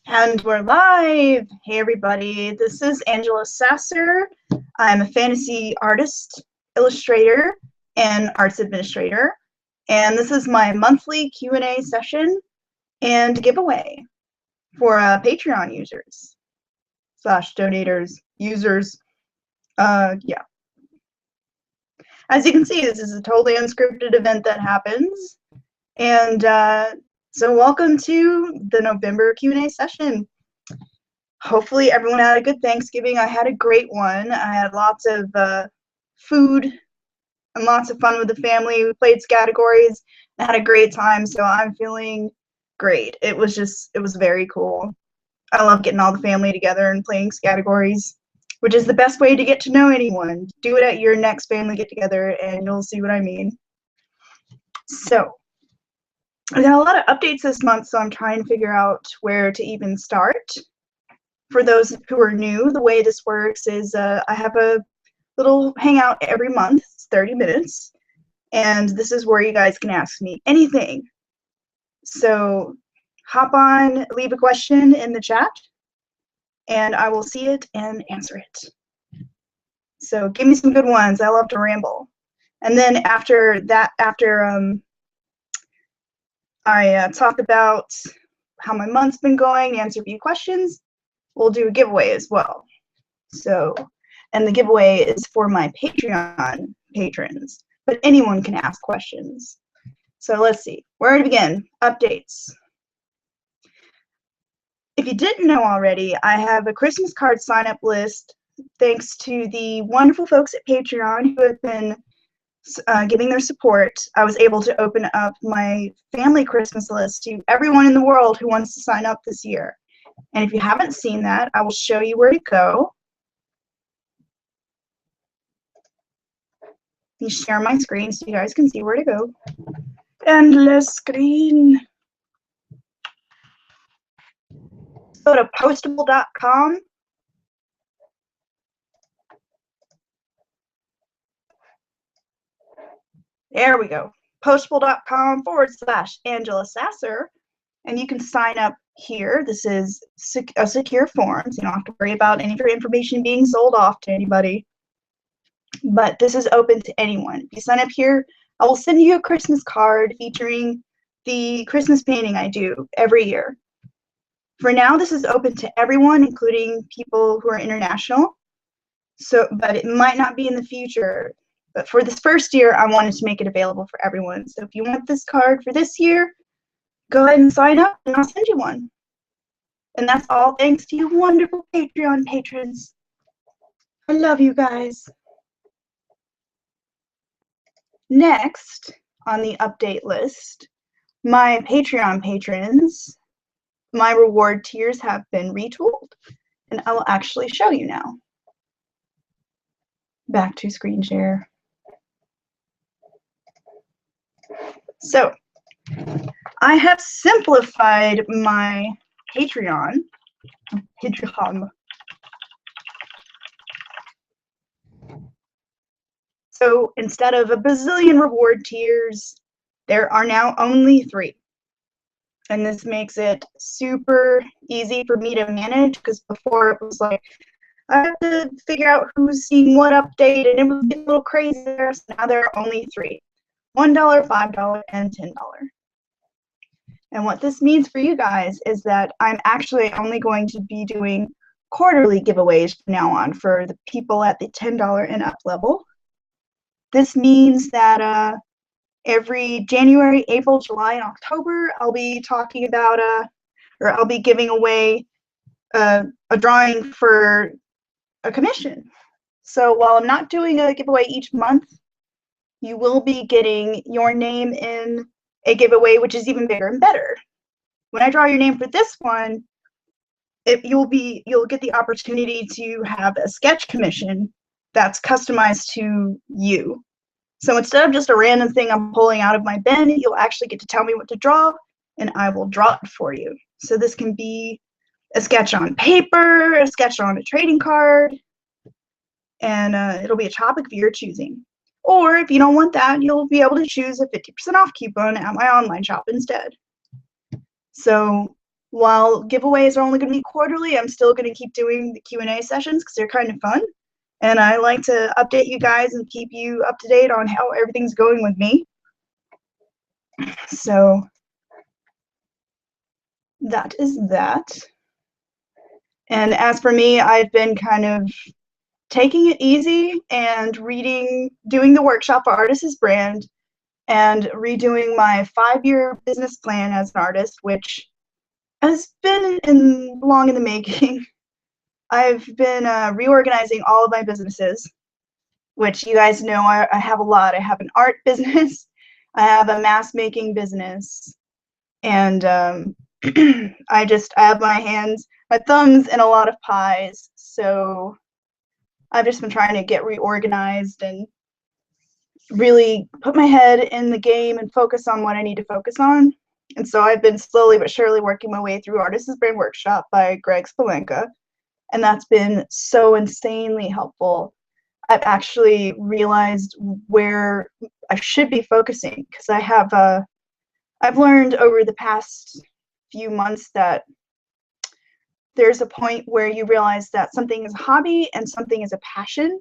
And we're live! Hey everybody, this is Angela Sasser. I'm a fantasy artist, illustrator, and arts administrator. And this is my monthly Q&A session and giveaway for Patreon users / donators, users. Yeah. As you can see, this is a totally unscripted event that happens. And so welcome to the November Q&A session. Hopefully everyone had a good Thanksgiving. I had a great one. I had lots of food and lots of fun with the family. We played categories and had a great time, so I'm feeling great. It was very cool. I love getting all the family together and playing categories, which is the best way to get to know anyone. Do it at your next family get-together and you'll see what I mean. So I got a lot of updates this month, so I'm trying to figure out where to even start. For those who are new, the way this works is I have a little hangout every month. It's 30 minutes, and this is where you guys can ask me anything. So hop on, leave a question in the chat, and I will see it and answer it. So give me some good ones. I love to ramble. And then after that, I talk about how my month's been going, answer a few questions, we'll do a giveaway as well. So, and the giveaway is for my Patreon patrons, but anyone can ask questions. So let's see, where to begin? Updates. If you didn't know already, I have a Christmas card sign-up list thanks to the wonderful folks at Patreon who have been giving their support. I was able to open up my family Christmas list to everyone in the world who wants to sign up this year. And if you haven't seen that, I will show you where to go. Let me share my screen so you guys can see where to go. Endless screen. Go to postable.com. There we go. Postable.com/Angela Sasser. And you can sign up here. This is a secure form, so you don't have to worry about any of your information being sold off to anybody. But this is open to anyone. If you sign up here, I will send you a Christmas card featuring the Christmas painting I do every year. For now, this is open to everyone, including people who are international. So, but it might not be in the future. But for this first year, I wanted to make it available for everyone. So if you want this card for this year, go ahead and sign up and I'll send you one. And that's all thanks to you wonderful Patreon patrons. I love you guys. Next on the update list, my Patreon patrons, my reward tiers have been retooled, and I will actually show you now. Back to screen share. So I have simplified my Patreon. So instead of a bazillion reward tiers, there are now only 3. And this makes it super easy for me to manage, because before it was like, I have to figure out who's seeing what update, and it was a little crazy there. So now there are only 3. $1, $5, and $10. And what this means for you guys is that I'm actually only going to be doing quarterly giveaways from now on for the people at the $10 and up level. This means that every January, April, July, and October, I'll be talking about, or I'll be giving away a drawing for a commission. So while I'm not doing a giveaway each month, you will be getting your name in a giveaway, which is even bigger and better. When I draw your name for this one, you'll get the opportunity to have a sketch commission that's customized to you. So instead of just a random thing I'm pulling out of my bin, you'll actually get to tell me what to draw, and I will draw it for you. So this can be a sketch on paper, a sketch on a trading card, and it'll be a topic of your choosing. Or if you don't want that, you'll be able to choose a 50% off coupon at my online shop instead. So while giveaways are only going to be quarterly, I'm still going to keep doing the Q&A sessions because they're kind of fun. And I like to update you guys and keep you up to date on how everything's going with me. So that is that. And as for me, I've been kind of taking it easy and doing the workshop for Artist's Brand and redoing my 5-year business plan as an artist, which has been long in the making. I've been reorganizing all of my businesses, which you guys know I have a lot. I have an art business, I have a mask making business, and I have my thumbs in a lot of pies. So I've just been trying to get reorganized and really put my head in the game and focus on what I need to focus on. And so I've been slowly but surely working my way through Artist's Brand Workshop by Spalenka, and that's been so insanely helpful. I've actually realized where I should be focusing, because I've learned over the past few months that there's a point where you realize that something is a hobby and something is a passion,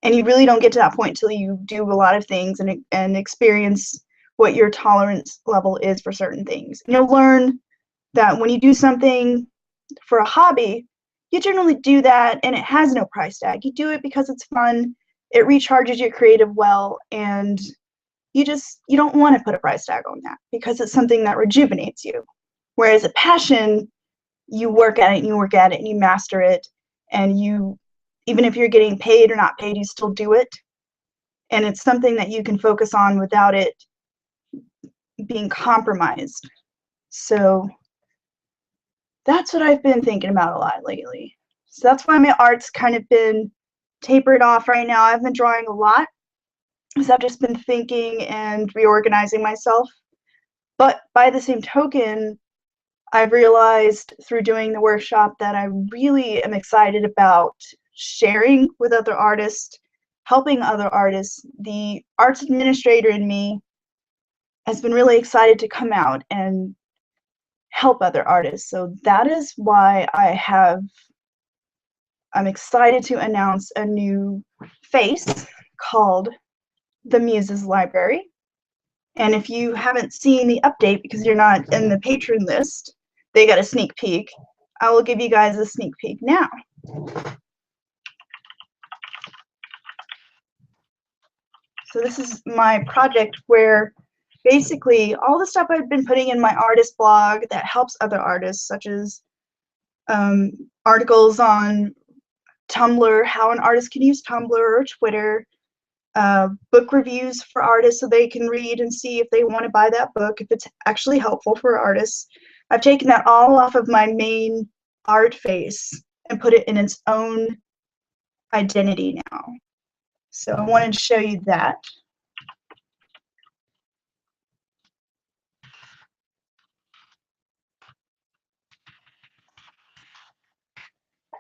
and you really don't get to that point until you do a lot of things and experience what your tolerance level is for certain things. And you'll learn that when you do something for a hobby, you generally do that and it has no price tag. You do it because it's fun, it recharges your creative well, and you don't want to put a price tag on that because it's something that rejuvenates you. Whereas a passion, you work at it and you work at it and you master it, and even if you're getting paid or not paid, you still do it. And it's something that you can focus on without it being compromised. So that's what I've been thinking about a lot lately. So that's why my art's kind of been tapered off right now. I've been drawing a lot because I've just been thinking and reorganizing myself. But by the same token, I've realized through doing the workshop that I really am excited about sharing with other artists, helping other artists. The arts administrator in me has been really excited to come out and help other artists. So that is why I'm excited to announce a new face called the Muses Library. And if you haven't seen the update because you're not in the patron list, they got a sneak peek. I will give you guys a sneak peek now. So this is my project where basically all the stuff I've been putting in my artist blog that helps other artists, such as articles on Tumblr, how an artist can use Tumblr or Twitter, book reviews for artists so they can read and see if they want to buy that book, if it's actually helpful for artists. I've taken that all off of my main art face and put it in its own identity now. So I wanted to show you that.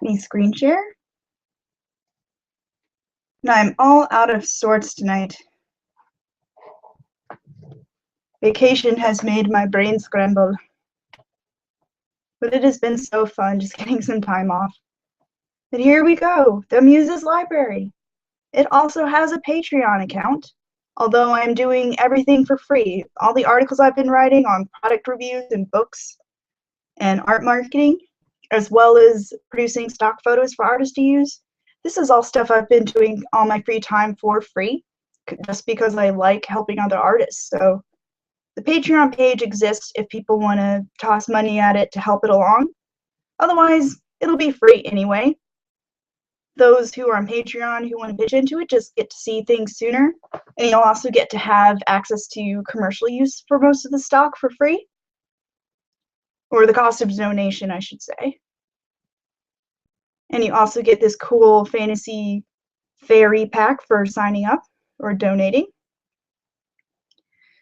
Let me screen share. Now I'm all out of sorts tonight. Vacation has made my brain scramble. But it has been so fun just getting some time off. But here we go, the Muses Library. It also has a Patreon account, although I'm doing everything for free. All the articles I've been writing on product reviews and books and art marketing, as well as producing stock photos for artists to use. This is all stuff I've been doing all my free time for free, just because I like helping other artists. So the Patreon page exists if people want to toss money at it to help it along. Otherwise, it'll be free anyway. Those who are on Patreon who want to pitch into it just get to see things sooner, and you'll also get to have access to commercial use for most of the stock for free, or the cost of donation, I should say. And you also get this cool fantasy fairy pack for signing up or donating.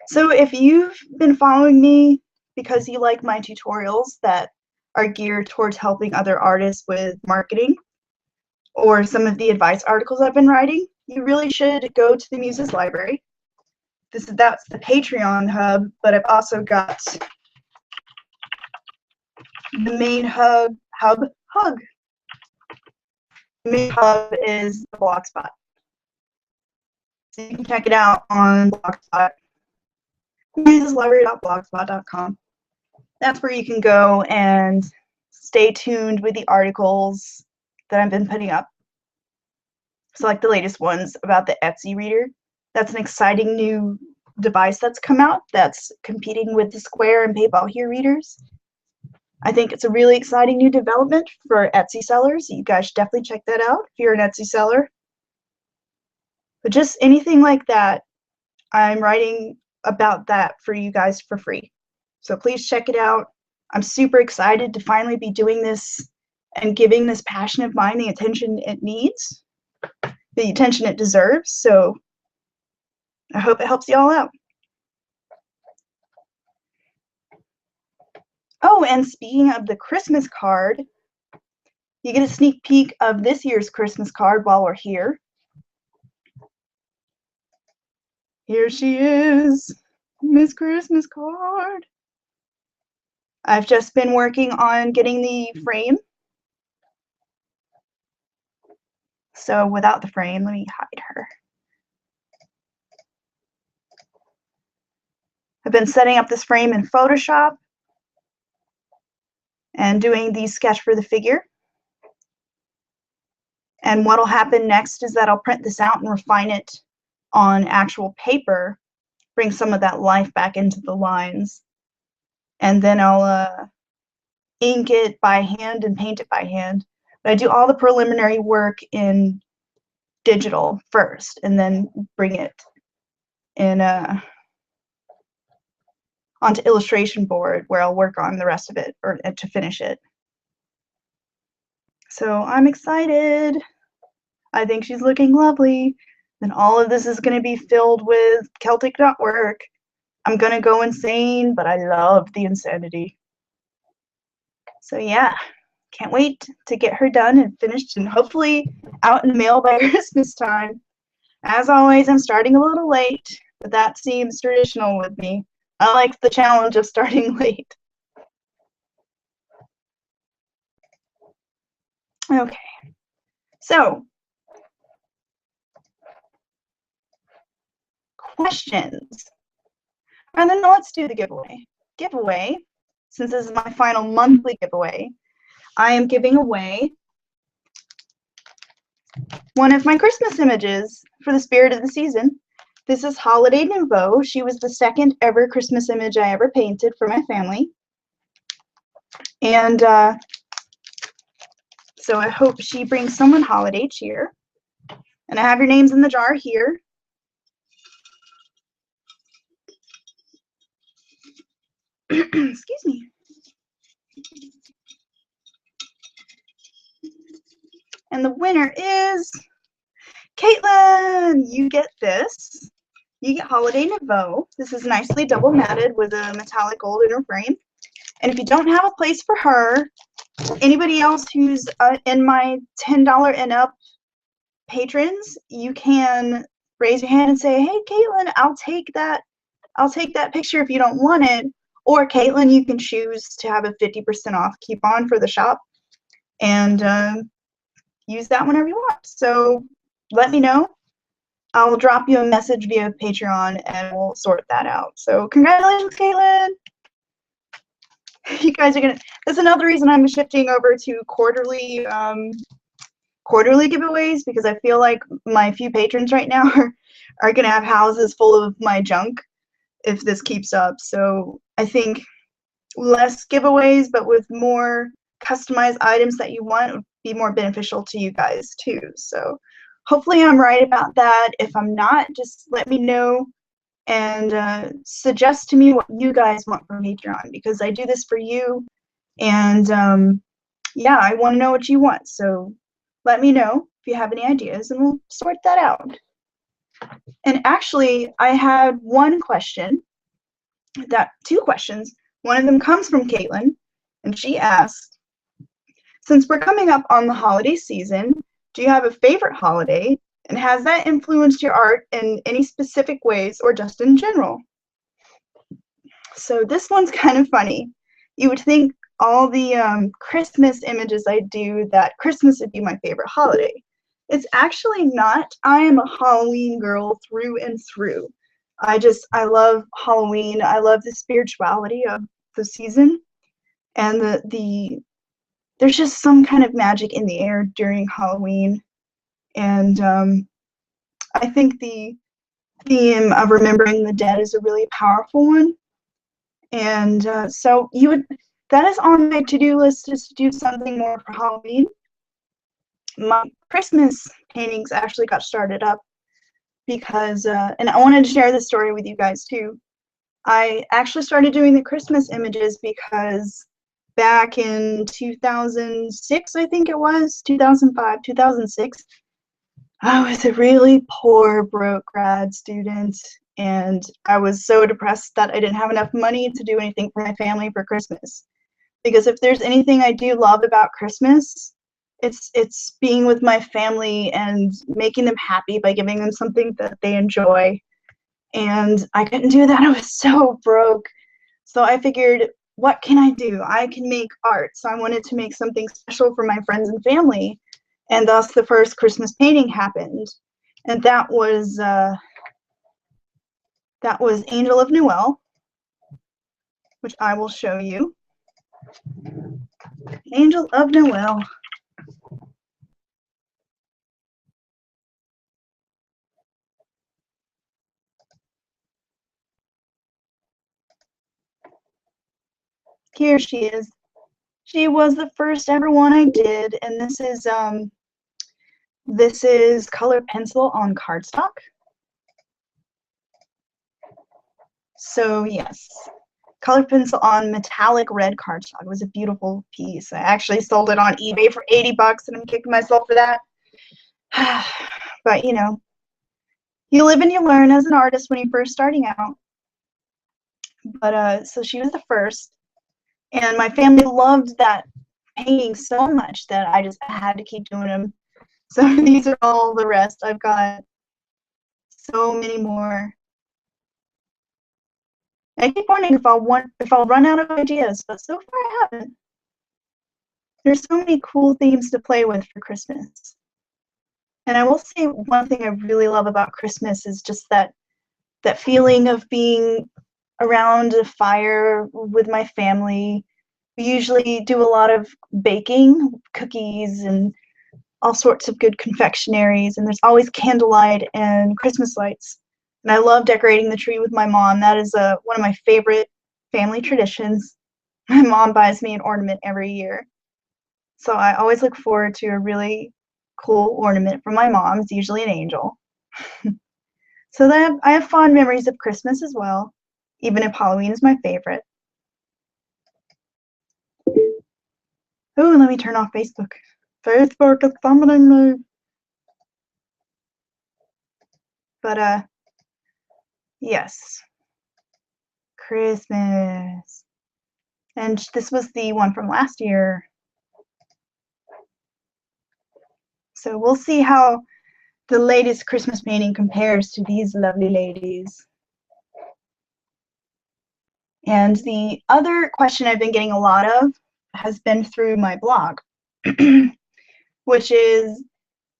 So if you've been following me because you like my tutorials that are geared towards helping other artists with marketing, or some of the advice articles I've been writing, you really should go to the Muses Library. That's the Patreon hub, but I've also got the main hub. The main hub is the Blogspot. So you can check it out on Blogspot. museslibrary.blogspot.com. That's where you can go and stay tuned with the articles that I've been putting up. So like the latest ones about the Etsy reader. That's an exciting new device that's come out that's competing with the Square and PayPal Here readers. I think it's a really exciting new development for Etsy sellers. You guys should definitely check that out if you're an Etsy seller. But just anything like that, I'm writing about that for you guys for free. So please check it out. I'm super excited to finally be doing this and giving this passion of mine the attention it needs, the attention it deserves. So I hope it helps you all out. Oh, and speaking of the Christmas card, you get a sneak peek of this year's Christmas card while we're here. Here she is, Miss Christmas Card. I've just been working on getting the frame. So without the frame, let me hide her. I've been setting up this frame in Photoshop and doing the sketch for the figure. And what'll happen next is that I'll print this out and refine it on actual paper, bring some of that life back into the lines, and then I'll ink it by hand and paint it by hand. But I do all the preliminary work in digital first, and then bring it in onto illustration board where I'll work on the rest of it or to finish it. So I'm excited. I think she's looking lovely. And all of this is going to be filled with Celtic work. I'm going to go insane, but I love the insanity. So yeah, can't wait to get her done and finished and hopefully out in the mail by Christmas time. As always, I'm starting a little late, but that seems traditional with me. I like the challenge of starting late. Okay, so questions. And then let's do the giveaway. Since this is my final monthly giveaway, I am giving away one of my Christmas images for the spirit of the season. This is Holiday Nouveau. She was the second ever Christmas image I ever painted for my family. And so I hope she brings someone holiday cheer. And I have your names in the jar here. Excuse me. And the winner is Caitlin. You get this. You get Holiday Nouveau. This is nicely double matted with a metallic gold inner frame. And if you don't have a place for her, anybody else who's in my $10 and up patrons, you can raise your hand and say, hey, Caitlin, I'll take that picture if you don't want it. Or Caitlin, you can choose to have a 50% off coupon for the shop and use that whenever you want. So let me know. I'll drop you a message via Patreon and we'll sort that out. So congratulations, Caitlin. You guys are gonna, that's another reason I'm shifting over to quarterly giveaways, because I feel like my few patrons right now are gonna have houses full of my junk if this keeps up. So I think less giveaways, but with more customized items that you want would be more beneficial to you guys too. So hopefully I'm right about that. If I'm not, just let me know and suggest to me what you guys want from Patreon, because I do this for you. And yeah, I want to know what you want. So let me know if you have any ideas and we'll sort that out. And actually, I had two questions. One of them comes from Caitlin, and she asked, since we're coming up on the holiday season, do you have a favorite holiday? And has that influenced your art in any specific ways or just in general? So this one's kind of funny. You would think all the Christmas images I do, that Christmas would be my favorite holiday. It's actually not. I am a Halloween girl through and through. I love Halloween. I love the spirituality of the season, and there's just some kind of magic in the air during Halloween. And I think the theme of remembering the dead is a really powerful one. And so that is on my to-do list, is to do something more for Halloween. My Christmas paintings actually got started up because, and I wanted to share this story with you guys too. I actually started doing the Christmas images because back in 2006, I think it was, 2005, 2006, I was a really poor, broke grad student, and I was so depressed that I didn't have enough money to do anything for my family for Christmas. Because if there's anything I do love about Christmas, it's being with my family and making them happy by giving them something that they enjoy. And I couldn't do that. I was so broke. So I figured, what can I do? I can make art. So I wanted to make something special for my friends and family. And thus the first Christmas painting happened. And that was Angel of Noel, which I will show you. Angel of Noel. Here she is. She was the first ever one I did, and this is colored pencil on cardstock. So yes, colored pencil on metallic red cardstock. It was a beautiful piece. I actually sold it on eBay for 80 bucks, and I'm kicking myself for that. But you know, you live and you learn as an artist when you're first starting out. But so she was the first, and my family loved that painting so much that I had to keep doing them. So these are all the rest. I've got so many more. I keep wondering if I'll run out of ideas, but so far I haven't. There's so many cool themes to play with for Christmas. And I will say one thing I really love about Christmas is just that feeling of being around a fire with my family. We usually do a lot of baking, cookies, and all sorts of good confectionaries, and there's always candlelight and Christmas lights. And I love decorating the tree with my mom. That is one of my favorite family traditions. My mom buys me an ornament every year. So I always look forward to a really cool ornament from my mom. It's usually an angel. So I have fond memories of Christmas as well, even if Halloween is my favorite. Oh, let me turn off Facebook. Facebook is summoning me. But yes, Christmas. And this was the one from last year. So we'll see how the latest Christmas painting compares to these lovely ladies. And the other question I've been getting a lot of has been through my blog, which is,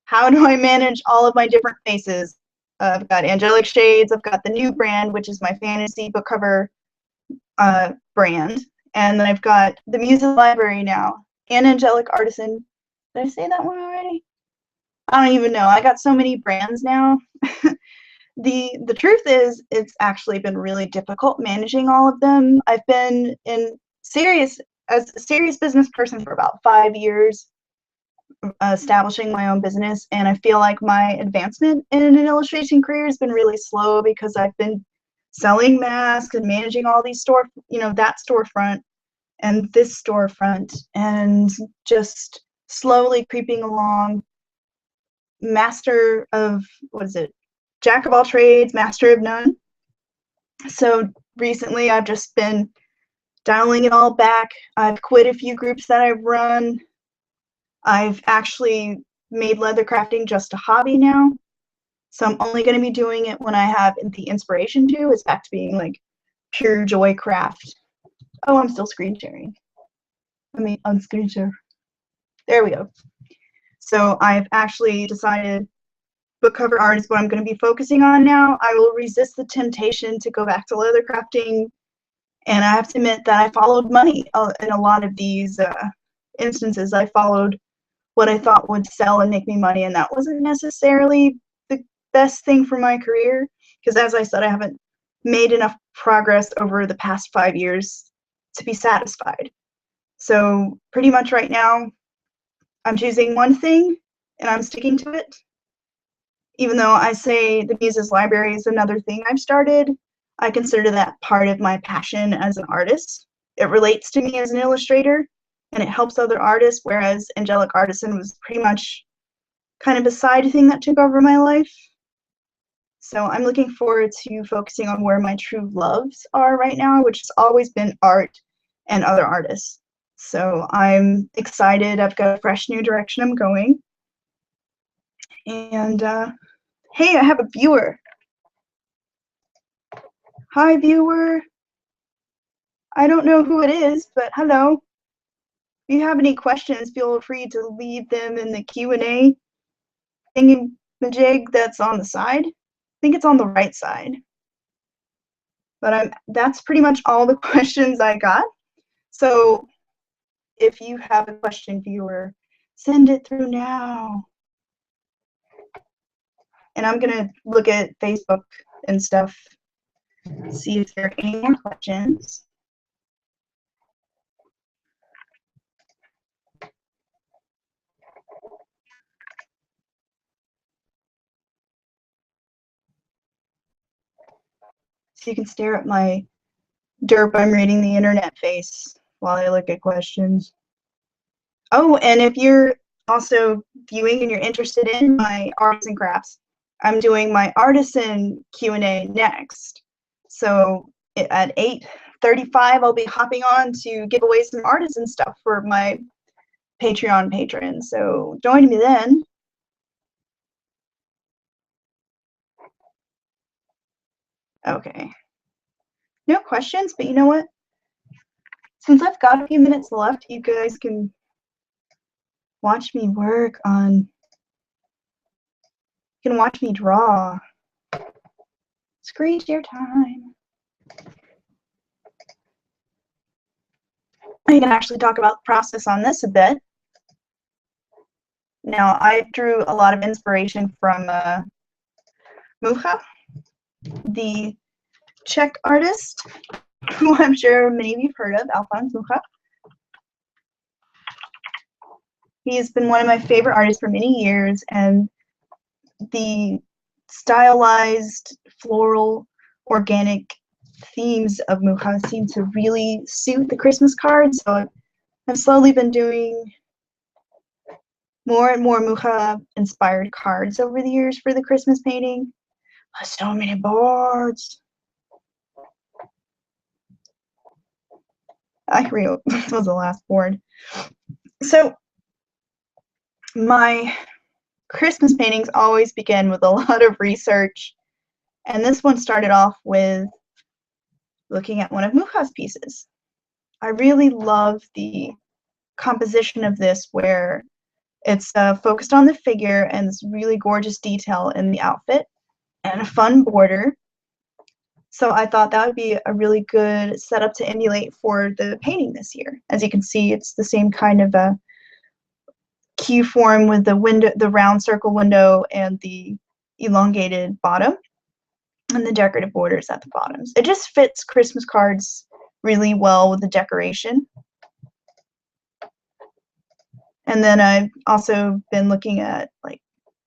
how do I manage all of my different faces? I've got Angelic Shades, I've got the new brand, which is my fantasy book cover brand, and then I've got the Muse Library now, and Angelic Artisan. Did I say that one already? I don't even know. I got so many brands now. The truth is, it's actually been really difficult managing all of them. I've been as a serious business person for about 5 years, establishing my own business, and I feel like my advancement in an illustration career has been really slow because I've been selling masks and managing all these that storefront and this storefront, and just slowly creeping along. Master of, jack of all trades, master of none. So recently I've just been dialing it all back. I've quit a few groups that I've run. I've actually made leather crafting just a hobby now. So I'm only going to be doing it when I have the inspiration to. It's back to being like pure joy craft. Oh, I'm still screen sharing. on screen share. There we go. So I've actually decided book cover art is what I'm going to be focusing on now. I will resist the temptation to go back to leather crafting, and I have to admit that I followed money in a lot of these instances. I followed what I thought would sell and make me money, and that wasn't necessarily the best thing for my career, because as I said, I haven't made enough progress over the past 5 years to be satisfied. So pretty much right now, I'm choosing one thing and I'm sticking to it. Even though I say the Muses Library is another thing I've started, I consider that part of my passion as an artist. It relates to me as an illustrator, and it helps other artists, whereas Angelic Artisan was pretty much kind of a side thing that took over my life. So I'm looking forward to focusing on where my true loves are right now, which has always been art and other artists. So I'm excited. I've got a fresh new direction I'm going. And hey, I have a viewer. Hi, viewer. I don't know who it is, but hello. If you have any questions, feel free to leave them in the Q&A thingamajig that's on the side. I think it's on the right side. But that's pretty much all the questions I got. So if you have a question, viewer, send it through now. And I'm going to look at Facebook and stuff, see if there are any more questions. So you can stare at my derp I'm reading the internet face while I look at questions. Oh, and if you're also viewing and you're interested in my arts and crafts, I'm doing my artisan Q&A next. So at 8:35, I'll be hopping on to give away some artisan stuff for my Patreon patrons. So join me then. Okay. No questions, but you know what? Since I've got a few minutes left, you guys can watch me work on, you can watch me draw. Screen share time. I can actually talk about the process on this a bit. Now, I drew a lot of inspiration from Mucha, the Czech artist, who I'm sure many of you've heard of, Alphonse Mucha. He's been one of my favorite artists for many years, and the stylized, floral, organic themes of Mucha seem to really suit the Christmas cards. So I've slowly been doing more and more Mucha-inspired cards over the years for the Christmas painting. So many boards. I agree. This was the last board. So my Christmas paintings always begin with a lot of research, and this one started off with looking at one of Mucha's pieces. I really love the composition of this, where it's focused on the figure and this really gorgeous detail in the outfit and a fun border. So I thought that would be a really good setup to emulate for the painting this year. As you can see, it's the same kind of a Q form with the window, the round circle window, and the elongated bottom, and the decorative borders at the bottoms. It just fits Christmas cards really well with the decoration. And then I've also been looking at like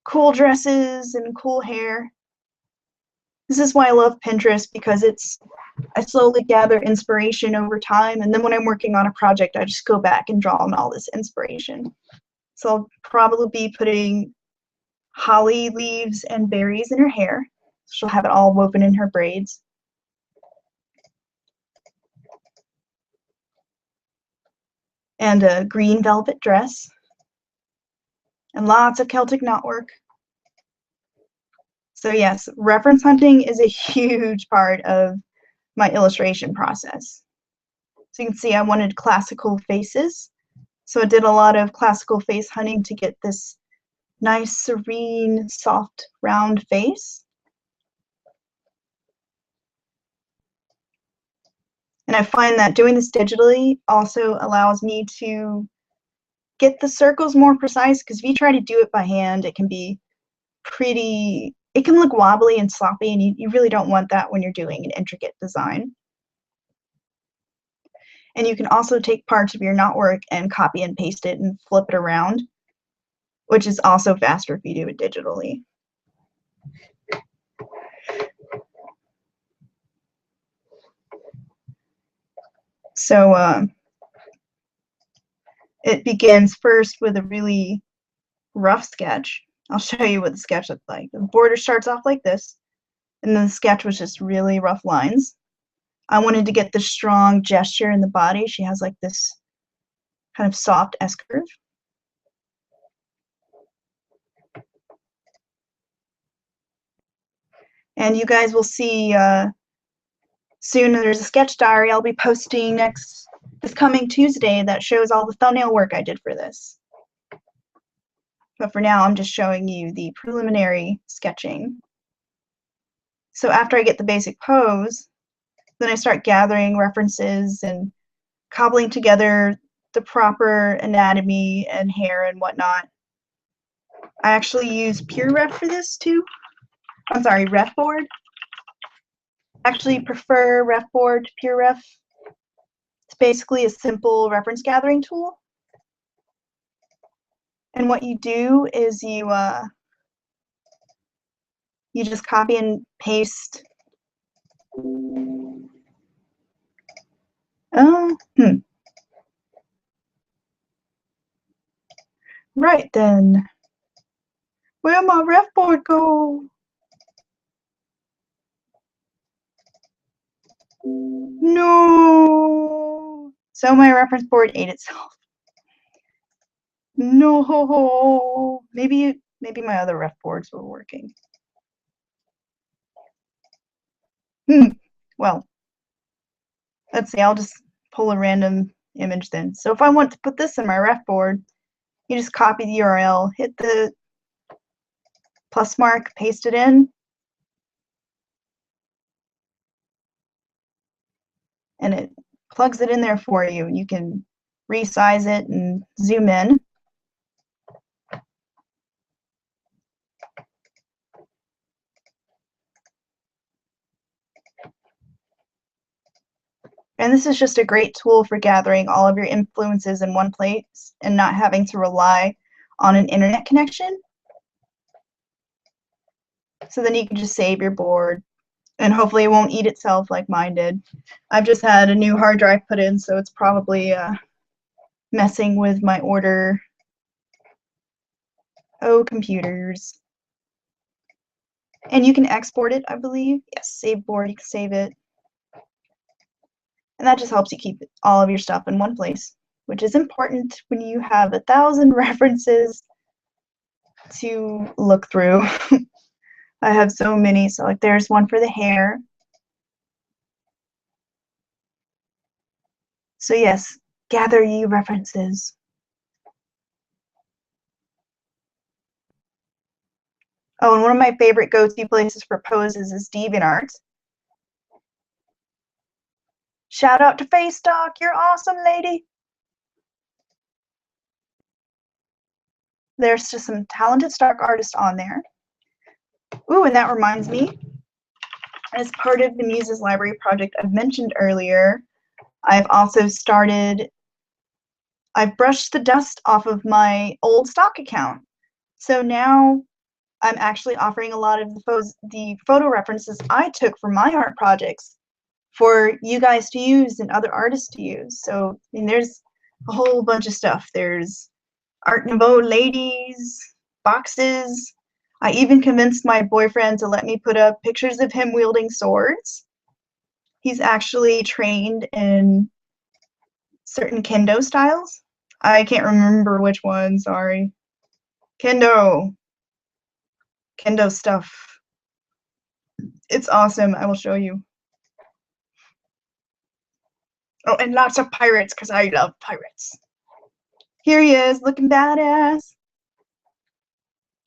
cool dresses and cool hair. This is why I love Pinterest, because I slowly gather inspiration over time, and then when I'm working on a project, I just go back and draw on all this inspiration. So I'll probably be putting holly leaves and berries in her hair. She'll have it all woven in her braids. And a green velvet dress. And lots of Celtic knotwork. So yes, reference hunting is a huge part of my illustration process. So you can see I wanted classical faces. So I did a lot of classical face hunting to get this nice, serene, soft, round face. And I find that doing this digitally also allows me to get the circles more precise, because if you try to do it by hand, it can be it can look wobbly and sloppy, and you really don't want that when you're doing an intricate design. And you can also take parts of your knotwork and copy and paste it and flip it around, which is also faster if you do it digitally. So it begins first with a really rough sketch. I'll show you what the sketch looked like. The border starts off like this, and then the sketch was just really rough lines. I wanted to get the strong gesture in the body. She has like this kind of soft S curve. And you guys will see soon there's a sketch diary I'll be posting this coming Tuesday that shows all the thumbnail work I did for this. But for now, I'm just showing you the preliminary sketching. So after I get the basic pose, then I start gathering references and cobbling together the proper anatomy and hair and whatnot. I actually use PureRef for this too. I'm sorry, RefBoard. I actually prefer RefBoard to PureRef. It's basically a simple reference gathering tool. And what you do is you just copy and paste. Right then. Where'd my RefBoard go? No. So my reference board ate itself. No. Maybe my other ref boards were working. Well, let's see. I'll just pull a random image then. So if I want to put this in my ref board, you just copy the URL, hit the plus mark, paste it in, and it plugs it in there for you. You can resize it and zoom in. And this is just a great tool for gathering all of your influences in one place and not having to rely on an internet connection. So then you can just save your board, and hopefully it won't eat itself like mine did. I've just had a new hard drive put in, so it's probably messing with my order. Oh, computers. And you can export it, I believe. Yes, save board, you can save it. And that just helps you keep all of your stuff in one place, which is important when you have 1,000 references to look through. I have so many. So like there's one for the hair. So yes, gather ye references. Oh, and one of my favorite go-to places for poses is DeviantArt. Shout out to FaceDoc, you're awesome, lady. There's just some talented stock artists on there. Ooh, and that reminds me, as part of the Muses Library project I've mentioned earlier, I've brushed the dust off of my old stock account. So now I'm actually offering a lot of the photo references I took for my art projects for you guys to use and other artists to use. So I mean, there's a whole bunch of stuff. There's Art Nouveau ladies, boxes. I even convinced my boyfriend to let me put up pictures of him wielding swords. He's actually trained in certain kendo styles. I can't remember which one, sorry. Kendo stuff. It's awesome. I will show you. Oh, and lots of pirates, because I love pirates. Here he is, looking badass.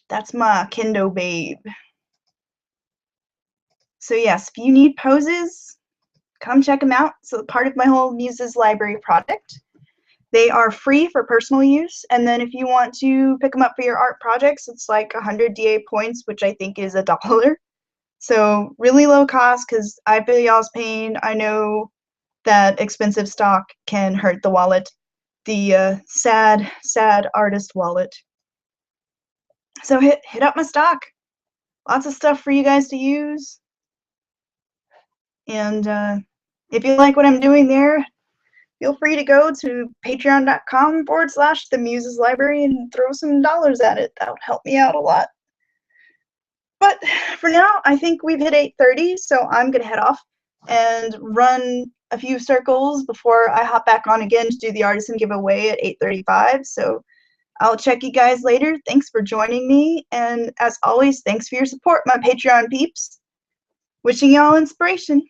That's my kendo babe. So yes, if you need poses, come check them out. So part of my whole Muses library project. They are free for personal use, and then if you want to pick them up for your art projects, it's like 100 DA points, which I think is $1. So really low cost, because I feel y'all's pain. I know that expensive stock can hurt the wallet, the sad, sad artist wallet. So hit up my stock. Lots of stuff for you guys to use. And if you like what I'm doing there, feel free to go to patreon.com/the Muses Library and throw some dollars at it. That would help me out a lot. But for now, I think we've hit 8:30, so I'm going to head off and run a few circles before I hop back on again to do the artisan giveaway at 8:35. So I'll check you guys later. Thanks for joining me. And as always, thanks for your support, my Patreon peeps. Wishing y'all inspiration.